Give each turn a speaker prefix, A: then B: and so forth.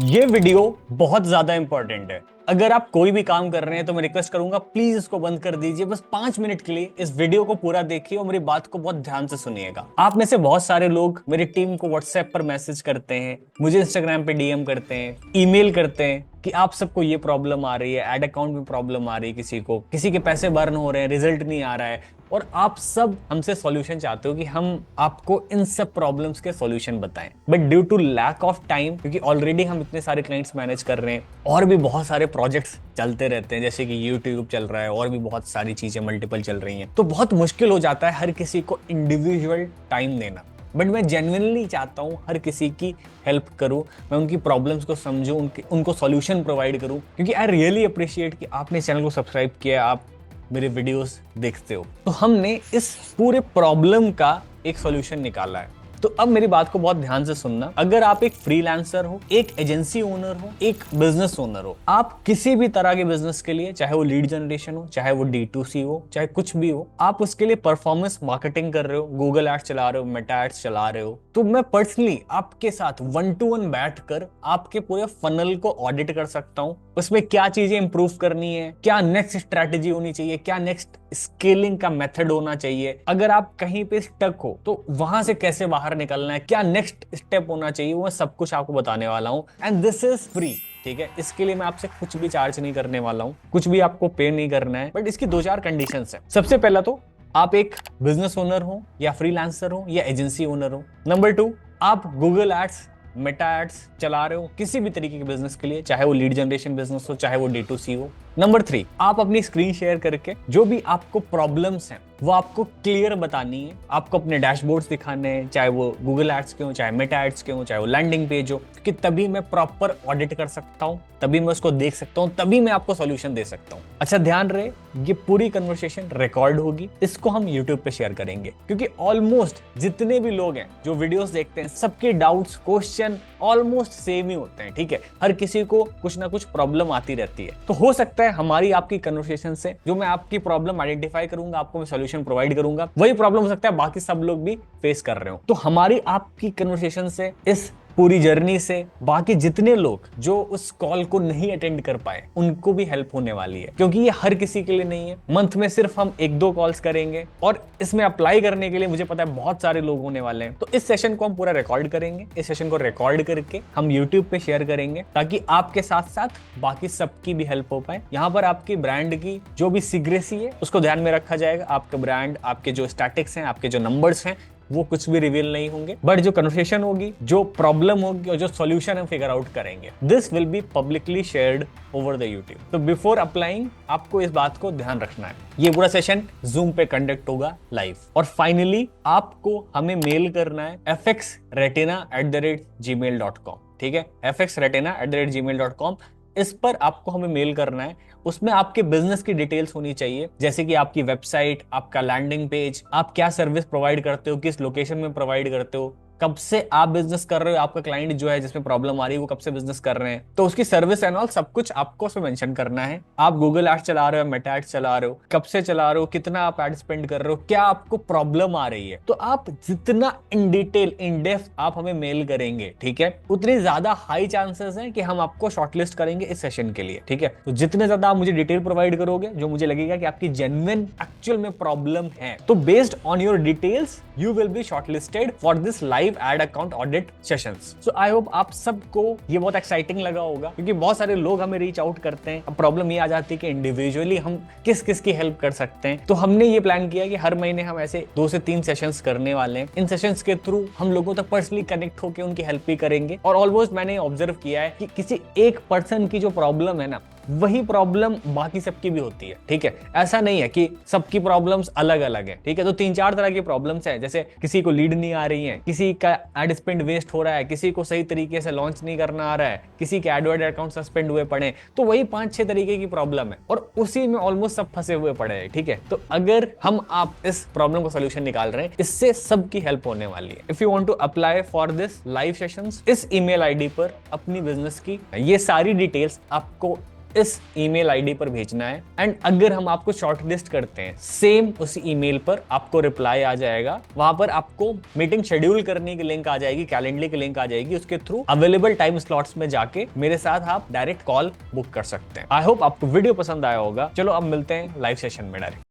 A: ये वीडियो बहुत ज्यादा इंपॉर्टेंट है। अगर आप कोई भी काम कर रहे हैं तो मैं रिक्वेस्ट करूंगा, प्लीज इसको बंद कर दीजिए। बस 5 मिनट के लिए इस वीडियो को पूरा देखिए और मेरी बात को बहुत ध्यान से सुनिएगा। आप में से बहुत सारे लोग मेरी टीम को व्हाट्सएप पर मैसेज करते हैं, मुझे इंस्टाग्राम पे डीएम करते हैं, ईमेल करते हैं कि आप सबको ये प्रॉब्लम आ रही है, एड अकाउंट में प्रॉब्लम आ रही है, किसी के पैसे बर्न हो रहे हैं, रिजल्ट नहीं आ रहा है, और आप सब हमसे सॉल्यूशन चाहते हो कि हम आपको इन सब प्रॉब्लम्स के सॉल्यूशन बताएं। But due to lack of time, क्योंकि ऑलरेडी हम इतने सारे क्लाइंट्स मैनेज कर रहे हैं और भी बहुत सारे प्रोजेक्ट्स चलते रहते हैं, जैसे कि यूट्यूब चल रहा है और भी बहुत सारी चीजें मल्टीपल चल रही हैं, तो बहुत मुश्किल हो जाता है हर किसी को इंडिविजुअल टाइम देना। बट मैं जेन्युइनली चाहता हूँ हर किसी की हेल्प करूँ, मैं उनकी प्रॉब्लम्स को समझूं, उनको सॉल्यूशन प्रोवाइड करूँ, क्योंकि आई रियली अप्रिशिएट कि आपने चैनल को सब्सक्राइब किया, आप मेरे वीडियोस देखते हो। तो हमने इस पूरे प्रॉब्लम का एक सॉल्यूशन निकाला है। तो अब मेरी बात को बहुत ध्यान से सुनना। अगर आप एक फ्रीलांसर हो, एक एजेंसी ओनर हो, एक बिजनेस ओनर हो, आप किसी भी तरह के बिजनेस के लिए, चाहे वो लीड जनरेशन हो, चाहे वो D2C हो, चाहे कुछ भी हो, आप उसके लिए परफॉर्मेंस मार्केटिंग कर रहे हो, गूगल एड्स चला रहे हो, मेटा एड्स चला रहे हो, तो मैं पर्सनली आपके साथ 1-to-1 बैठकर आपके पूरे फनल को ऑडिट कर सकता हूं। उसमें क्या चीजें इंप्रूव करनी है, क्या नेक्स्ट स्ट्रैटेजी होनी चाहिए, क्या नेक्स्ट स्केलिंग का मेथड होना चाहिए। अगर आप कहीं पे स्टक हो तो वहां से कैसे बाहर निकलना है, क्या नेक्स्ट स्टेप होना चाहिए, वो सब कुछ आपको बताने वाला हूं। And this is free. ठीक है, इसके लिए मैं आपसे कुछ भी चार्ज नहीं करने वाला हूं, कुछ भी आपको पे नहीं करना है। बट इसकी 2-4 कंडीशंस है। सबसे पहला तो आप एक बिजनेस ओनर हो या फ्रीलांसर हो या एजेंसी ओनर हो। नंबर 2, आप गूगल एड्स, मेटा एड्स चला रहे हो किसी भी तरीके के बिजनेस के लिए, चाहे वो लीड जनरेशन बिजनेस हो, चाहे वो D2C हो। नंबर 3, आप अपनी स्क्रीन शेयर करके जो भी आपको प्रॉब्लम्स हैं वो आपको क्लियर बतानी है, आपको अपने डैशबोर्ड्स दिखाने हैं, चाहे वो गूगल एड्स के हो, चाहे मेटा एड्स के हो, चाहे वो लैंडिंग पेज हो, कि तभी मैं प्रॉपर ऑडिट कर सकता हूं, तभी मैं उसको देख सकता हूं, तभी मैं आपको सॉल्यूशन दे सकता हूं। अच्छा ध्यान रहे, ये पूरी कन्वर्सेशन रिकॉर्ड होगी, इसको हम यूट्यूब पे शेयर करेंगे, क्योंकि ऑलमोस्ट जितने भी लोग हैं जो वीडियोस देखते हैं, सबके डाउट्स, क्वेश्चन ऑलमोस्ट सेम ही होते हैं। ठीक है, हर किसी को कुछ ना कुछ प्रॉब्लम आती रहती है। तो हो सकता है हमारी आपकी कन्वर्सेशन से जो मैं आपकी प्रॉब्लम आइडेंटिफाई करूंगा, आपको मैं सॉल्यूशन प्रोवाइड करूंगा, वही प्रॉब्लम हो सकता है बाकी सब लोग भी फेस कर रहे हो। तो हमारी आपकी कन्वर्सेशन से, इस पूरी जर्नी से, बाकी जितने लोग जो उस कॉल को नहीं अटेंड कर पाए उनको भी हेल्प होने वाली है, क्योंकि ये हर किसी के लिए नहीं है। मंथ में सिर्फ हम 1-2 कॉल्स करेंगे और इसमें अप्लाई करने के लिए मुझे पता है बहुत सारे लोग होने वाले हैं। तो इस सेशन को हम पूरा रिकॉर्ड करेंगे, इस सेशन को रिकॉर्ड करके हम यूट्यूब पे शेयर करेंगे, ताकि आपके साथ साथ बाकी सबकी भी हेल्प हो पाए। यहाँ पर आपकी ब्रांड की जो भी सीक्रेसी है उसको ध्यान में रखा जाएगा। आपका ब्रांड, आपके जो स्टैटिक्स हैं, आपके जो नंबर्स हैं, वो कुछ भी रिवील नहीं होंगे। बट जो कन्वर्सेशन होगी, जो प्रॉब्लम होगी और जो सॉल्यूशन हम फिगर आउट करेंगे, this will be publicly shared over the YouTube. तो बिफोर अप्लाइंग आपको इस बात को ध्यान रखना है। ये पूरा सेशन जूम पे कंडक्ट होगा लाइव। और फाइनली आपको हमें मेल करना है fxretina@gmail.com। ठीक है, fxretina@gmail.com। इस पर आपको हमें मेल करना है। उसमें आपके बिजनेस की डिटेल्स होनी चाहिए, जैसे कि आपकी वेबसाइट, आपका लैंडिंग पेज, आप क्या सर्विस प्रोवाइड करते हो, किस लोकेशन में प्रोवाइड करते हो, कब से आप बिजनेस कर रहे हो, आपका क्लाइंट जो है जिसमें प्रॉब्लम आ रही है वो कब से बिजनेस कर रहे हैं, तो उसकी सर्विस एंड ऑल सब कुछ आपको उसमें मेंशन करना है। आप गूगल एड्स चला रहे हो, मेटा एड्स चला रहे हो, कब से चला रहे हो, कितना आप एड स्पेंड कर रहे हो, क्या आपको प्रॉब्लम आ रही है। तो आप जितना इन डिटेल, इन डेप्थ आप हमें मेल करेंगे, ठीक है, उतनी ज्यादा हाई चांसेस हैं कि हम आपको शॉर्टलिस्ट करेंगे इस सेशन के लिए। ठीक है, तो जितने ज्यादा आप मुझे डिटेल प्रोवाइड करोगे, जो मुझे लगेगा कि आपकी जेन्युइन एक्चुअल में प्रॉब्लम है, तो based on your details you will be shortlisted for this live ad account audit sessions. So I hope आप सबको ये बहुत एक्साइटिंग लगा होगा, क्योंकि बहुत सारे लोग हमें रीच आउट करते हैं। अब प्रॉब्लम ये आ जाती है कि इंडिविजुअली हम किस किस की हेल्प कर सकते हैं। तो हमने ये प्लान किया कि हर महीने हम ऐसे 2 से 3 सेशंस करने वाले हैं। इन सेशंस के थ्रू हम लोगों तक पर्सनली कनेक्ट होकर उनकी हेल्प भी करेंगे। और ऑलमोस्ट मैंने ऑब्जर्व किया है कि किसी एक पर्सन की जो प्रॉब्लम है ना, वही प्रॉब्लम बाकी सबकी भी होती है। ठीक है, ऐसा नहीं है कि सबकी प्रॉब्लम्स अलग अलग है। ठीक है, तो 3-4 तरह की प्रॉब्लम्स है, जैसे किसी को लीड नहीं आ रही है, किसी का एड स्पेंड वेस्ट हो रहा है, किसी को सही तरीके से लॉन्च नहीं करना आ रहा है, किसी के एडवर्ड अकाउंट सस्पेंड हुए पड़े। तो वही 5-6 तरीके की प्रॉब्लम है और उसी में ऑलमोस्ट सब फंसे हुए पड़े हैं। ठीक है, तो अगर हम आप इस प्रॉब्लम का सोल्यूशन निकाल रहे हैं, इससे सबकी हेल्प होने वाली है। If you want to apply for this live sessions, इस ईमेल आईडी पर अपनी बिजनेस की ये सारी डिटेल्स आपको इस ईमेल आईडी पर भेजना है। एंड अगर हम आपको शॉर्टलिस्ट करते हैं, सेम उस ईमेल पर आपको रिप्लाई आ जाएगा, वहां पर आपको मीटिंग शेड्यूल करने की लिंक आ जाएगी, कैलेंडर की लिंक आ जाएगी, उसके थ्रू अवेलेबल टाइम स्लॉट्स में जाके मेरे साथ आप डायरेक्ट कॉल बुक कर सकते हैं। आई होप आपको वीडियो पसंद आया होगा। चलो अब मिलते हैं लाइव सेशन में डायरेक्ट।